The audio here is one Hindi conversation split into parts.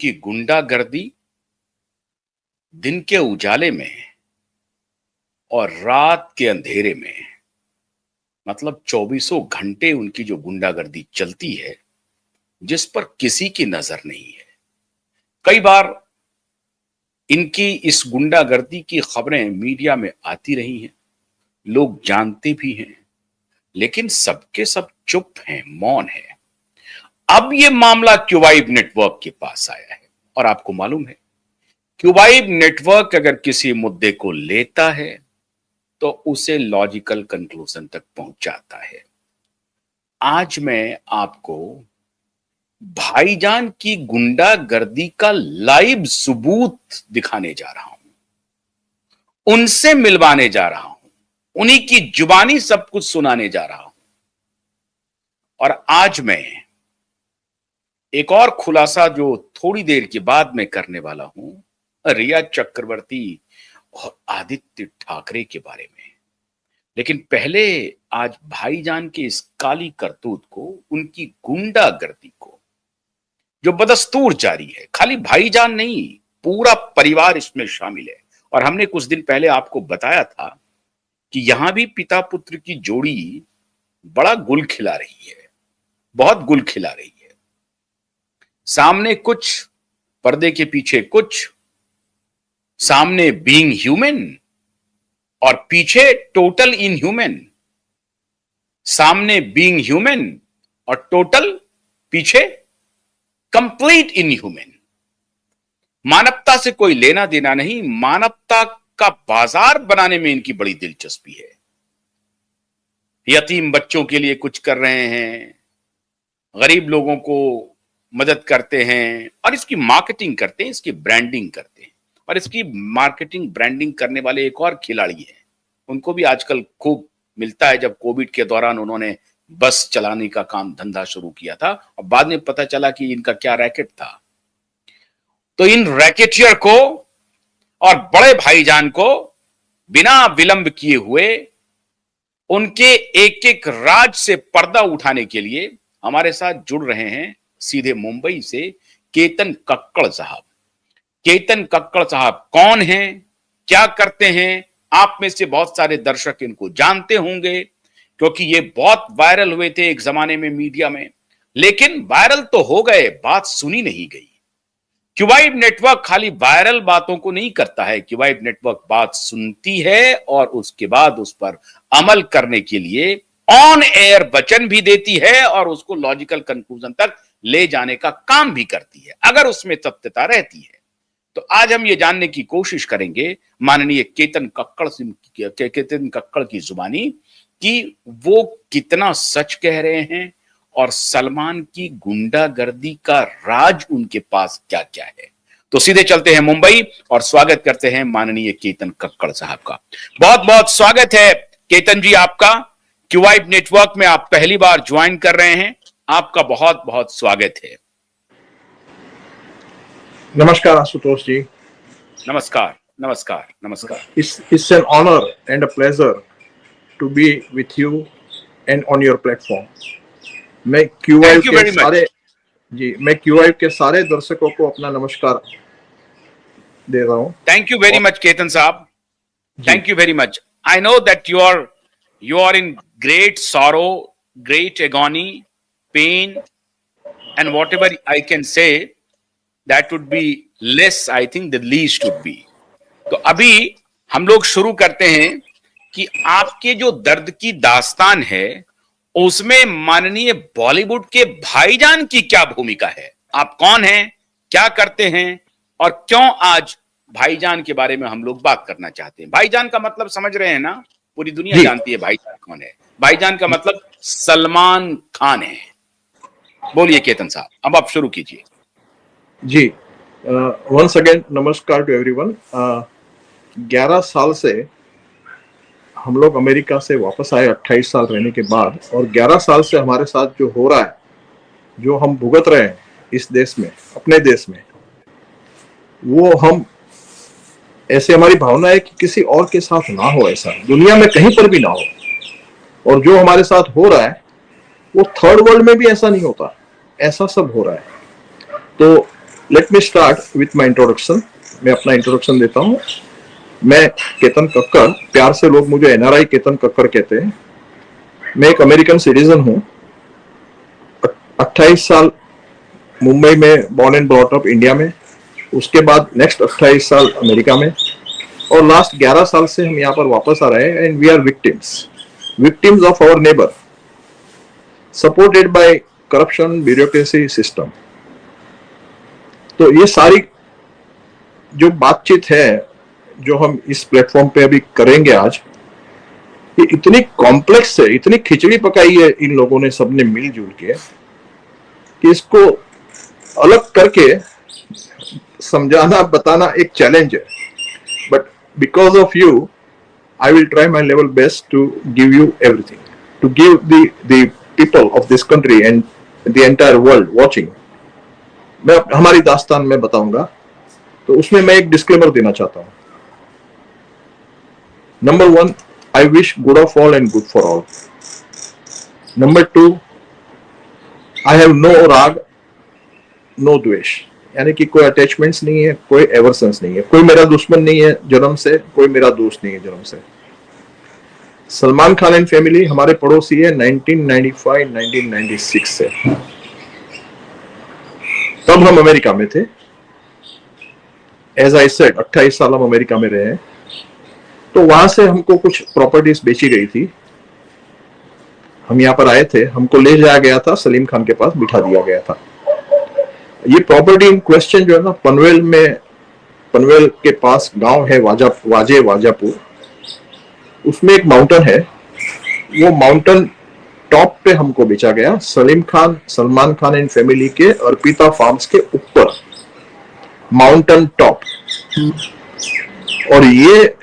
कि गुंडागर्दी दिन के उजाले में और रात के अंधेरे में, मतलब चौबीसों घंटे उनकी जो गुंडागर्दी चलती है, जिस पर किसी की नजर नहीं है। कई बार इनकी इस गुंडागर्दी की खबरें मीडिया में आती रही हैं, लोग जानते भी हैं, लेकिन सबके सब चुप हैं, मौन है। अब ये मामला क्यूवाइब नेटवर्क के पास आया है और आपको मालूम है, क्यूवाइब नेटवर्क अगर किसी मुद्दे को लेता है तो उसे लॉजिकल कंक्लूजन तक पहुंचाता है। आज मैं आपको भाईजान की गुंडागर्दी का लाइव सबूत दिखाने जा रहा हूं, उनसे मिलवाने जा रहा हूं, उन्हीं की जुबानी सब कुछ सुनाने जा रहा हूं। और आज मैं एक और खुलासा जो थोड़ी देर के बाद मैं करने वाला हूं, रिया चक्रवर्ती और आदित्य ठाकरे के बारे में। लेकिन पहले आज भाईजान के इस काली करतूत को, उनकी गुंडागर्दी को, जो बदस्तूर जारी है, खाली भाईजान नहीं, पूरा परिवार इसमें शामिल है। और हमने कुछ दिन पहले आपको बताया था कि यहां भी पिता पुत्र की जोड़ी बड़ा गुल खिला रही है, बहुत गुल खिला रही है। सामने कुछ, पर्दे के पीछे कुछ, सामने बीइंग ह्यूमन और पीछे टोटल इनह्यूमन। सामने बीइंग ह्यूमन और टोटल, पीछे कंप्लीट इनह्यूमन। मानवता से कोई लेना देना नहीं, मानवता का बाजार बनाने में इनकी बड़ी दिलचस्पी है। यतीम बच्चों के लिए कुछ कर रहे हैं, गरीब लोगों को मदद करते हैं और इसकी मार्केटिंग करते हैं, इसकी ब्रांडिंग करते हैं। और इसकी मार्केटिंग ब्रांडिंग करने वाले एक और खिलाड़ी हैं, उनको भी आजकल खूब मिलता है। जब कोविड के दौरान उन्होंने बस चलाने का काम धंधा शुरू किया था और बाद में पता चला कि इनका क्या रैकेट था, तो इन रैकेटियर को और बड़े भाईजान को बिना विलंब किए हुए उनके एक एक राज से पर्दा उठाने के लिए हमारे साथ जुड़ रहे हैं सीधे मुंबई से केतन कक्कड़ साहब। केतन कक्कड़ साहब कौन हैं, क्या करते हैं? आप में से बहुत सारे दर्शक इनको जानते होंगे क्योंकि ये बहुत वायरल हुए थे एक जमाने में मीडिया में, लेकिन वायरल तो हो गए, बात सुनी नहीं गई। क्यूवाइब नेटवर्क खाली वायरल बातों को नहीं करता है, क्यूवाइब नेटवर्क बात सुनती है और उसके बाद उस पर अमल करने के लिए ऑन एयर वचन भी देती है और उसको लॉजिकल कंक्लूजन तक ले जाने का काम भी करती है, अगर उसमें तथ्यता रहती है। तो आज हम ये जानने की कोशिश करेंगे माननीय केतन कक्कड़ की जुबानी कि वो कितना सच कह रहे हैं और सलमान की गुंडागर्दी का राज उनके पास क्या क्या है। तो सीधे चलते हैं मुंबई और स्वागत करते हैं माननीय केतन कक्कड़ साहब का। बहुत बहुत स्वागत है केतन जी आपका। क्यूवाइब नेटवर्क में आप पहली बार ज्वाइन कर रहे हैं, आपका बहुत बहुत स्वागत है। नमस्कार आशुतोष जी। नमस्कार नमस्कार नमस्कार। It's an honor and a pleasure to be with you and on your platform. मैं क्यूवाइब के सारे दर्शकों को अपना नमस्कार दे रहा हूँ। Thank you very much Ketan साहब, thank you very much. I know that you are in great sorrow, great agony, pain, and whatever I can say, that would be less, I think the least would be. तो अभी हम लोग शुरू करते हैं कि आपके जो दर्द की दास्तान है उसमें माननीय बॉलीवुड के भाईजान की क्या भूमिका है। आप कौन हैं, क्या करते हैं और क्यों आज भाईजान के बारे में हम लोग बात करना चाहते हैं। भाईजान का मतलब समझ रहे हैं ना, पूरी दुनिया जानती है भाईजान कौन है। भाईजान का मतलब सलमान खान है। बोलिए केतन साहब, अब आप शुरू कीजिए। जी, वंस अगेन नमस्कार टू एवरीवन। 11 साल से हम लोग अमेरिका से वापस आए 28 साल रहने के बाद, और 11 साल से हमारे साथ जो हो रहा है, जो हम भुगत रहे हैं इस देश में, अपने देश में, वो हम ऐसे, हमारी भावना है कि किसी और के साथ ना हो, ऐसा दुनिया में कहीं पर भी ना हो। और जो हमारे साथ हो रहा है वो थर्ड वर्ल्ड में भी ऐसा नहीं होता, ऐसा सब हो रहा है। तो let me start with my introduction. मैं अपना इंट्रोडक्शन देता हूँ। मैं केतन कक्कड़, प्यार से लोग मुझे एनआरआई केतन कक्कड़ कहते हैं। मैं एक अमेरिकन सिटीजन हूँ। 28 साल मुंबई में born and brought up India में, उसके बाद नेक्स्ट 28 साल अमेरिका में, और लास्ट 11 साल से हम यहाँ पर वापस आ रहे हैं। And we are victims of our neighbour, supported by corruption, bureaucracy system. तो ये सारी जो बातचीत है जो हम इस प्लेटफॉर्म पे अभी करेंगे आज, ये इतनी कॉम्प्लेक्स है, इतनी खिचड़ी पकाई है इन लोगों ने सबने मिलजुल के, कि इसको अलग करके समझाना बताना एक चैलेंज है। But because of you I will try my level best to give you everything, to give the people of this country and the entire world watching. मैं हमारी दास्तान में बताऊंगा, तो उसमें मैं एक डिस्क्लेमर देना चाहता हूं। Number 1, I wish good of all and good for all. Number 2, I have no राग, नो द्वेष, यानी कि कोई अटैचमेंट्स नहीं है, कोई एवर्सन्स नहीं है, कोई मेरा दुश्मन नहीं है जन्म से, कोई मेरा दोस्त नहीं है जन्म से। सलमान खान एंड फैमिली हमारे पड़ोसी है 1995-1996 से। तब हम अमेरिका में थे। एज आई सेड, 28 साल हम अमेरिका में रहे हैं। तो वहां से हमको कुछ प्रॉपर्टीज बेची गई थी। हम यहाँ पर आए थे, हमको ले जाया गया था, सलीम खान के पास बिठा दिया गया था। ये प्रॉपर्टी इन क्वेश्चन जो है ना, पनवेल के पास गांव है वाजापुर, उसमें एक माउंटेन है। वो माउंटेन टॉप पे हमको बेचा गया, सलमान खान एंड फैमिली के अर्पिता फार्म्स के ऊपर, माउंटेन टॉप। और ये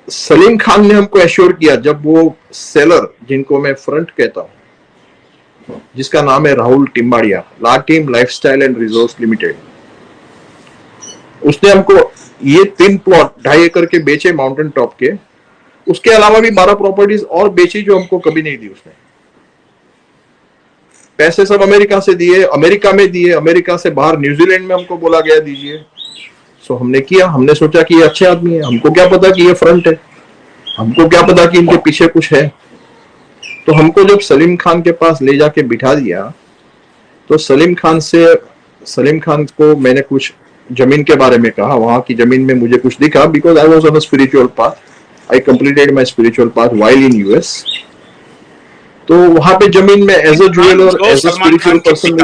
सलीम खान ने हमको एश्योर किया, जब वो सेलर, जिनको मैं फ्रंट कहता हूं, जिसका नाम है Rahul Timbadia, la team lifestyle and resource limited, उसने हमको ये 3 प्लॉट 2.5 एकड़ के बेचे माउंटेन टॉप के। उसके अलावा भी 12 प्रॉपर्टीज और बेची जो हमको कभी नहीं दी उसने। पैसे सब अमेरिका से दिए, अमेरिका में दिए, अमेरिका से बाहर न्यूजीलैंड में हमको बोला गया दीजिए। सो हमने किया। हमने सोचा कि ये अच्छे आदमी है, हमको क्या पता कि ये फ्रंट है, हमको क्या पता कि इनके पीछे कुछ है। तो हमको जब सलीम खान के पास ले जाके बिठा दिया, तो सलीम खान को मैंने कुछ जमीन के बारे में कहा, वहां की जमीन में मुझे कुछ दिखा, because I was on a spiritual path. I completed my spiritual path while in US. तो वहां पे जमीन में as a jeweller, as a spiritual person,